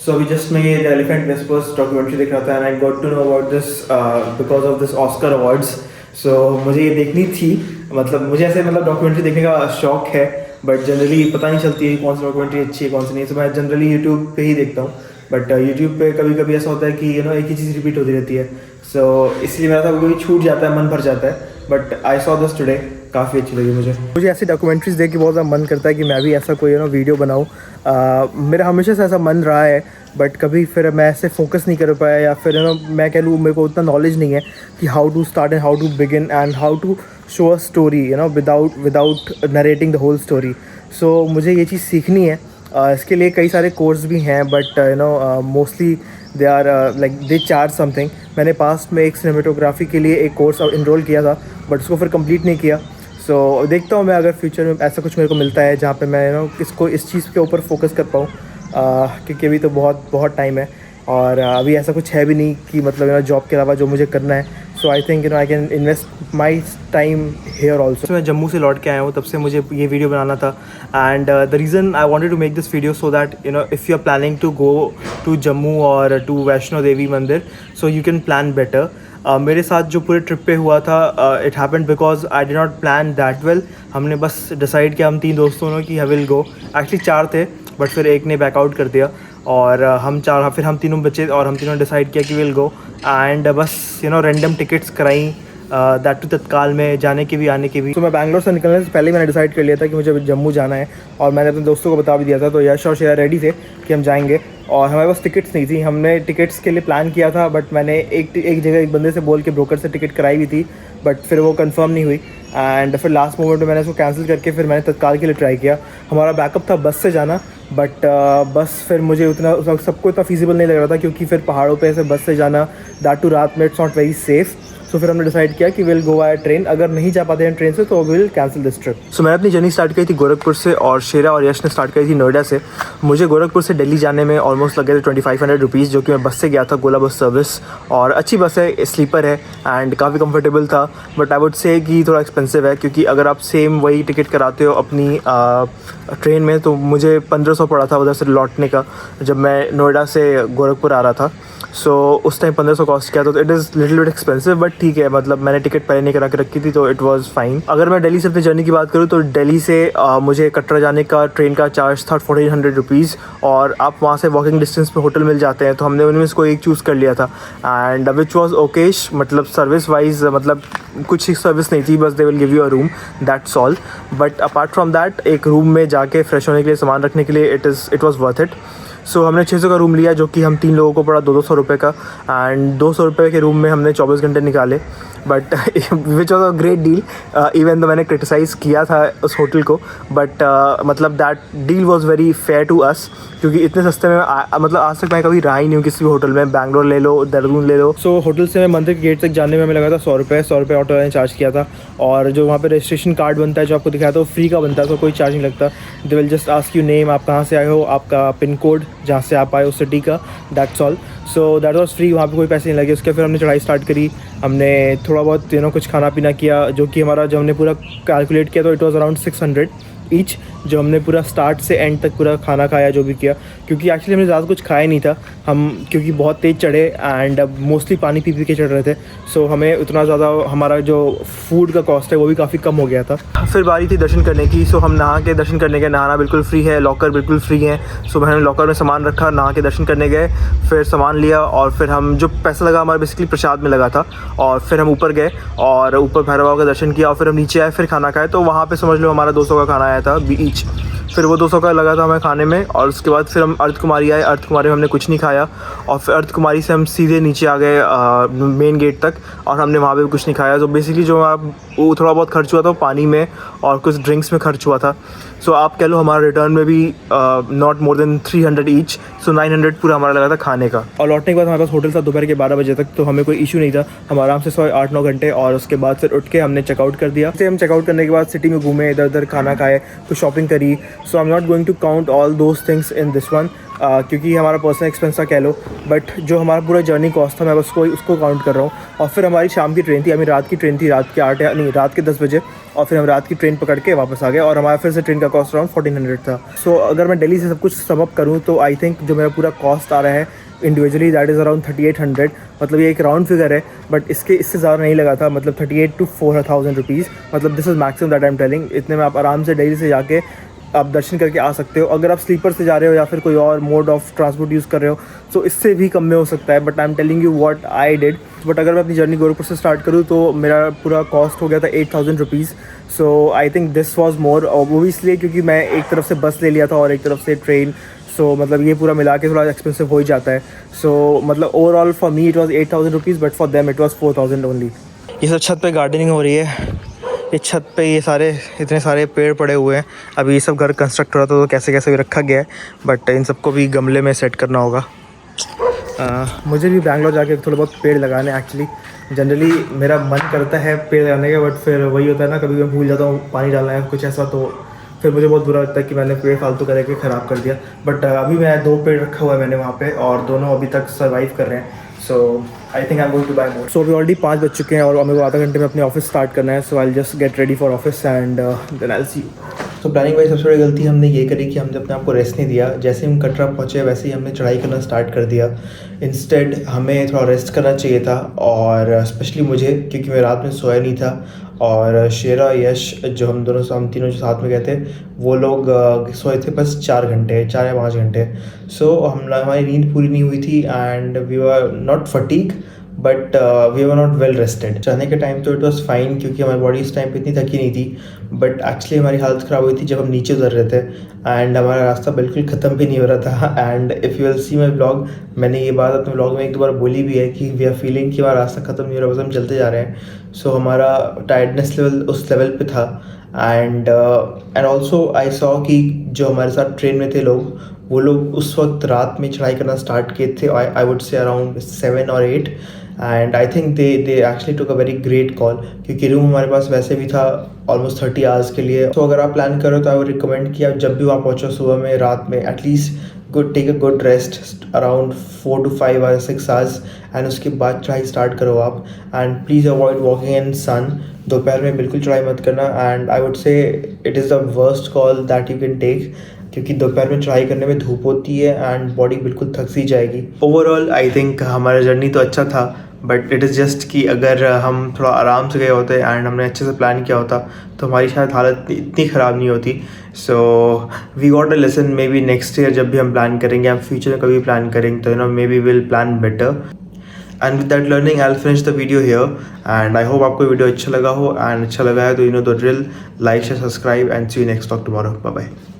सो अभी जस्ट मैं ये द एलिफेंट विस्पर्स डॉक्यूमेंट्री देख रहा था and I got to know about this because of this Oscar awards. So मुझे ये देखनी थी. मतलब मुझे ऐसे मतलब डॉक्यूमेंट्री देखने का शौक है, बट जनरली पता नहीं चलती है कौन सी डॉक्यूमेंट्री अच्छी है कौन सी नहीं. तो मैं जनरली यूट्यूब पे ही देखता हूँ, बट यूट्यूब पे कभी कभी ऐसा होता है कि एक ही चीज़ रिपीट होती रहती है. सो इसलिए मेरा था कभी छूट जाता है, मन भर जाता है. But I saw this today, काफ़ी अच्छी लगी मुझे ऐसी डॉक्यूमेंट्रीज देख के बहुत ज़्यादा मन करता है कि मैं भी ऐसा कोई वीडियो बनाऊँ. मेरा हमेशा से ऐसा मन रहा है, बट कभी फिर मैं ऐसे फोकस नहीं कर पाया, या फिर मैं कह लूँ मेरे को उतना नॉलेज नहीं है कि how to start and how to begin and how to show a story without narrating the whole story. So मुझे ये चीज़ सीखनी है. इसके लिए कई सारे कोर्स भी हैं, but mostly they are like they charge something. मैंने पास्ट में एक सिनेमेटोग्राफी के लिए एक कोर्स इनरोल किया था, बट उसको फिर कंप्लीट नहीं किया. सो देखता हूँ मैं अगर फ्यूचर में ऐसा कुछ मेरे को मिलता है जहाँ पे मैं इसको इस चीज़ के ऊपर फोकस कर पाऊँ, क्योंकि अभी तो बहुत टाइम है और अभी ऐसा कुछ है भी नहीं कि मतलब जॉब के अलावा जो मुझे करना है. So I think I can invest my time here also. मैं जम्मू से लौट के आया हूँ, तब से मुझे ये वीडियो बनाना था. And the reason I wanted to make this video so that if you are planning to go to Jammu और to Vaishno Devi Mandir, so you can plan better. मेरे साथ जो पूरे ट्रिप पे हुआ था, it happened because I did not plan that well. हमने बस डिसाइड किया हम 3 दोस्तों ने कि आई विल गो. एक्चुअली 4 थे, बट फिर एक ने बैकआउट कर दिया और फिर हम तीनों बच्चे और हम तीनों डिसाइड किया कि विल गो. एंड बस रैंडम टिकट्स कराई, दैट टू तत्काल में जाने की भी आने की भी. तो मैं बैंगलोर से निकलने से पहले मैंने डिसाइड कर लिया था कि मुझे जम्मू जाना है, और मैंने अपने दोस्तों को बता भी दिया था. तो यश और शेयर रेडी थे कि हम जाएंगे, और हमारे पास टिकट्स नहीं थी. हमने टिकट्स के लिए प्लान किया था, बट मैंने एक जगह एक बंदे से बोल के ब्रोकर से टिकट कराई भी थी, बट फिर वो कंफर्म नहीं हुई. एंड फिर लास्ट मोमेंट में मैंने उसको कैंसिल करके फिर मैंने तत्काल के लिए ट्राई किया. हमारा बैकअप था बस से जाना, बट बस फिर मुझे उतना सबको इतना फीजिबल नहीं लग रहा था, क्योंकि फिर पहाड़ों पे ऐसे बस से जाना, दैट टू रात में, इट्स नॉट वेरी सेफ़. सो फिर हमने डिसाइड किया कि विल गो बाय ट्रेन. अगर नहीं जा पाते हैं ट्रेन से तो विल कैंसिल दिस ट्रिप. सो मैंने अपनी जर्नी स्टार्ट की थी गोरखपुर से, और शेरा और यश ने स्टार्ट करी थी नोएडा से. मुझे गोरखपुर से दिल्ली जाने में ऑलमोस्ट लगे थे 2500 रुपीज़, जो कि मैं बस से गया था, गोला बस सर्विस. और अच्छी बस है, स्लीपर है एंड काफ़ी कंफर्टेबल था. बट आई वुड से कि थोड़ा एक्सपेंसिव है, क्योंकि अगर आप सेम वही टिकट कराते हो अपनी ट्रेन में, तो मुझे 1500 पड़ा था उधर से लौटने का, जब मैं नोएडा से गोरखपुर आ रहा था. सो उस टाइम 1500 कॉस्ट किया था. तो it is little bit expensive, but ठीक है, मतलब मैंने टिकट पहले नहीं करा के रखी थी, तो इट वाज फाइन. अगर मैं दिल्ली से अपनी जर्नी की बात करूँ, तो दिल्ली से मुझे कटरा जाने का ट्रेन का चार्ज था 1400 रुपीज़, और आप वहाँ से वॉकिंग डिस्टेंस पे होटल मिल जाते हैं. तो हमने उनमें से कोई एक चूज़ कर लिया था, एंड विच वॉज ओकेश. मतलब सर्विस वाइज मतलब कुछ ही सर्विस नहीं थी, बस they will give you a room, that's all. But apart from that, एक रूम में जाके फ्रेश होने के लिए, सामान रखने के लिए, इट वॉज वर्थ इट. सो हमने 600 का रूम लिया, जो कि हम 3 लोगों को पड़ा 200 रुपये का. एंड 200 रुपये के रूम में हमने 24 घंटे निकाले, but which was a great deal. Even तो मैंने क्रिटिसाइज़ किया था उस होटल को, बट मतलब that deal was very fair to us, क्योंकि इतने सस्ते में मतलब आज तक मैं कभी रहा ही नहीं हूँ किसी भी होटल में. बैंगलोर ले लो, देहरादून ले लो. सो होटल से मैं मंदिर के गेट तक जाने में हमें लगा था 100 रुपये ऑटो ने चार्ज किया था. और जो वहाँ पे रजिस्ट्रेशन कार्ड बनता है, जो आपको दिखाया था, वो फ्री का बनता है, तो कोई चार्ज नहीं लगता. They will just ask you name, आप कहाँ से आए हो, आपका पिन कोड जहाँ से आप आए उस सिटी का, that's all. So that was free, वहाँ पे कोई पैसे नहीं लगे. उसके फिर हमने चढ़ाई स्टार्ट करी. हमने थोड़ा बहुत कुछ खाना पीना किया, जो कि हमारा जब हमने पूरा कैलकुलेट किया तो इट वाज अराउंड 600 ईच, जो हमने पूरा स्टार्ट से एंड तक पूरा खाना खाया, जो भी किया. क्योंकि एक्चुअली हमने ज़्यादा कुछ खाया नहीं था हम, क्योंकि बहुत तेज़ चढ़े एंड मोस्टली पानी पी के चढ़ रहे थे. सो हमें उतना ज़्यादा हमारा जो फूड का कॉस्ट है वो भी काफ़ी कम हो गया था. फिर बारी थी दर्शन करने की. सो हम नहा के दर्शन करने गए. नहाना बिल्कुल फ्री है, लॉकर बिल्कुल फ्री है. सो मैंने लॉकर में सामान रखा, नहा के दर्शन करने गए, फिर सामान लिया, और फिर हम जो पैसा लगा हमारा बेसिकली प्रसाद में लगा था, और फिर हम ऊपर गए और ऊपर भैरव बाबा का दर्शन किया, और फिर हम नीचे आए, फिर खाना खाए. तो वहाँ पर समझ लो हमारा 200 का खाना आया था ईच. फिर वो 200 का लगा था हमें खाने में. और उसके बाद फिर हम अर्थ कुमारी आए. अर्थ कुमारी में हमने कुछ नहीं खाया, और फिर अर्थ कुमारी से हम सीधे नीचे आ गए मेन गेट तक, और हमने वहाँ पे भी कुछ नहीं खाया. तो बेसिकली जो वो थोड़ा बहुत खर्च हुआ था वो पानी में और कुछ ड्रिंक्स में खर्च हुआ था. सो आप कह लो हमारा रिटर्न में भी नॉट मोर देन 300 ईच. सो 900 पूरा हमारा लगा था खाने का. और लौटने के बाद हमारे पास होटल था दोपहर के 12 बजे तक, तो हमें कोई इशू नहीं था. हम आराम से सोए 8-9 घंटे, और उसके बाद फिर उठ के हमने चेकआउट कर दिया. फिर हम चेकआउट करने के बाद सिटी में घूमे, इधर उधर खाना खाए, कुछ शॉपिंग करी. So I am not going to count all those things in this one, क्योंकि हमारा पर्सनल एक्सपेंस था कह लो, बट जो हमारा पूरा जर्नी कॉस्ट था मैं उसको काउंट कर रहा हूँ। और फिर हमारी शाम की ट्रेन थी, अभी रात की ट्रेन थी, रात के 10 बजे, और फिर हम रात की ट्रेन पकड़ के वापस आ गए और हमारा फिर से ट्रेन का कॉस्ट अराउंड 1400 था। सो अगर मैं दिल्ली से सब कुछ सम अप करूँ तो आई थिंक जो मेरा पूरा कॉस्ट आ रहा है इंडिविजुअली दैट इज़ अराउंड 3800। मतलब ये एक राउंड फिगर है, बट इससे ज़्यादा नहीं लगा था, मतलब 38 to 4000 रुपीज़, मतलब this is maximum that I am telling. इतने में आप आराम से दिल्ली से जाके आप दर्शन करके आ सकते हो। अगर आप स्लीपर से जा रहे हो या फिर कोई और मोड ऑफ ट्रांसपोर्ट यूज़ कर रहे हो तो इससे भी कम में हो सकता है, but I am telling you what I did. But अगर मैं अपनी जर्नी गोरखपुर से स्टार्ट करूँ तो मेरा पूरा कॉस्ट हो गया था 8000 rupees. So I think this was more, और वो भी इसलिए क्योंकि मैं एक तरफ से बस ले लिया था और एक तरफ से ट्रेन। सो मतलब ये पूरा मिला के थोड़ा एक्सपेंसिव हो ही जाता है। सो मतलब overall for me it was 8000 rupees, but for them it was 4000 only. ये सब छत पे गार्डनिंग हो रही है, ये छत पे ये इतने सारे पेड़ पड़े हुए हैं। अभी ये सब घर कंस्ट्रक्ट हो रहा था तो कैसे कैसे भी रखा गया है, बट इन सबको भी गमले में सेट करना होगा। मुझे भी बैंगलोर जाके थोड़े बहुत पेड़ लगाने एक्चुअली जनरली मेरा मन करता है पेड़ लगाने का, बट फिर वही होता है ना, कभी मैं भूल जाता हूँ पानी डालना है कुछ ऐसा, तो फिर मुझे बहुत बुरा लगता है कि मैंने पेड़ फालतू करके ख़राब कर दिया। बट अभी मैं 2 पेड़ रखा हुआ है मैंने वहाँ पे, और दोनों अभी तक सर्वाइव कर रहे हैं। So I think I am going to buy more. So अभी ऑलरेडी 5 बज चुके हैं और मेरे को आधा घंटे में अपने ऑफिस स्टार्ट करना है। So I will just get ready for office and then I will see you. तो प्लानिंग वाइज सबसे बड़ी गलती हमने ये करी कि हमने अपने आप को रेस्ट नहीं दिया। जैसे हम कटरा पहुँचे वैसे ही हमने चढ़ाई करना स्टार्ट कर दिया। इंस्टेड हमें थोड़ा रेस्ट करना चाहिए था, और स्पेशली मुझे, क्योंकि मैं रात में सोया नहीं था। और शेरा यश जो हम तीनों जो साथ में गए थे वो लोग सोए थे बस 4 या 5 घंटे। सो हमारी नींद पूरी नहीं हुई थी and we were not fatigue but we were not well rested. चढ़ने के टाइम तो इट वॉज फाइन क्योंकि हमारी बॉडी इस टाइम पे इतनी थकी नहीं थी, बट एक्चुअली हमारी हालत ख़राब हुई थी जब हम नीचे उतर रहे थे एंड हमारा रास्ता बिल्कुल ख़त्म भी नहीं हो रहा था। And if you will see my blog, मैंने ये बात अपने ब्लॉग में एक दो बार बोली भी है कि वी आर फीलिंग कि हमारा रास्ता ख़त्म नहीं हो रहा, बस हम चलते जा रहे हैं। सो हमारा टायर्डनेस लेवल उस लेवल पे था। एंड ऑल्सो आई सॉ कि जो हमारे साथ ट्रेन में थे लोग, वो लोग उस वक्त रात में चढ़ाई करना स्टार्ट किए थे, आई वुड से around 7 or 8। And I think they actually took a very great call, क्योंकि रूम हमारे पास वैसे भी था ऑलमोस्ट 30 आवर्स के लिए। तो अगर आप प्लान करो तो आई वुड रिकमेंड कि आप जब भी वहाँ पहुँचो सुबह में, रात में, at least take a good rest around 4 to 5 or 6 hours and उसके बाद चढ़ाई स्टार्ट करो आप। And please avoid walking in sun, दोपहर में बिल्कुल चढ़ाई मत करना। And I would say it is the worst call that you can take, क्योंकि दोपहर में चढ़ाई करने में धूप होती है एंड बॉडी बिल्कुल थक सी जाएगी। ओवरऑल आई थिंक हमारा जर्नी तो अच्छा था, बट इट इज़ जस्ट कि अगर हम थोड़ा आराम से गए होते एंड हमने अच्छे से प्लान किया होता तो हमारी शायद हालत इतनी ख़राब नहीं होती। So we got a lesson, maybe next year जब भी हम प्लान करेंगे, हम फ्यूचर में कभी प्लान करेंगे तो maybe will plan better. And with that learning I will finish the video here and I hope आपको वीडियो अच्छा लगा हो, एंड अच्छा लगा है तो द ड्रिल, like share subscribe and see you next talk tomorrow. Bye bye.